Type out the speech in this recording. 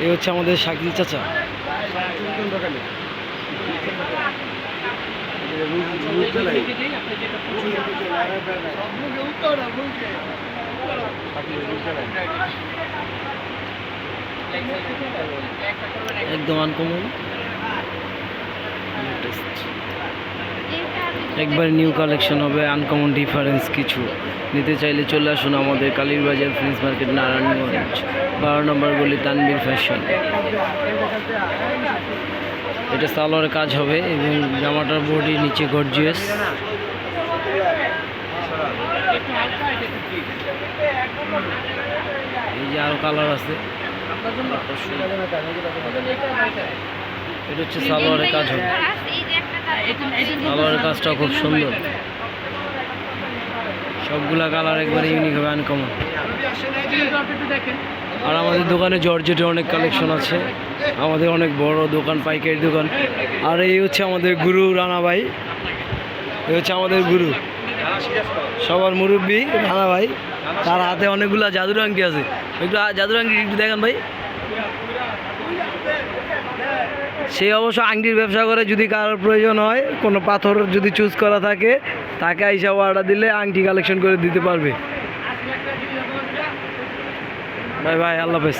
এই হচ্ছে আমাদের শাকিল চাচা। একদম আনকমন, একবার নিউ কালেকশন হবে, আনকমন ডিফারেন্স কিছু নিতে চাইলে চলে আসুন আমাদের কালীরবাজার ফ্রেন্ডস মার্কেট, নারায়ণগঞ্জ, 12 নম্বর গলি, তানবীর ফ্যাশন। এটা সালোয়ারের কাজ হবে এবং জামাটার বডি নিচে গর্জিয়াস। এই যে আরো কালার আছে। এটা হচ্ছে সালোয়ারের কাজ হবে, সালোয়ারের কাজটা খুব সুন্দর। সবগুলা কালার একবারে ইউনিক হবে, আনকমন। আর আমাদের দোকানে জর্জেটের অনেক কালেকশন আছে, আমাদের অনেক বড় দোকান, পাইকারি দোকান। আর এই হচ্ছে আমাদের গুরু রানা ভাই, এই হচ্ছে আমাদের গুরু, সবার মুরব্বী রানা ভাই। তার হাতে অনেকগুলা জাদুর আংটি আছে, একটু জাদুর আংটি একটু দেখেন ভাই। সে অবশ্য আংটির ব্যবসা করে, যদি কারোর প্রয়োজন হয়, কোনো পাথর যদি চুজ করা থাকে, তাকে আইসা অর্ডার দিলে আংটি কালেকশন করে দিতে পারবে। বাই বাই, আল্লাহ হাফেজ।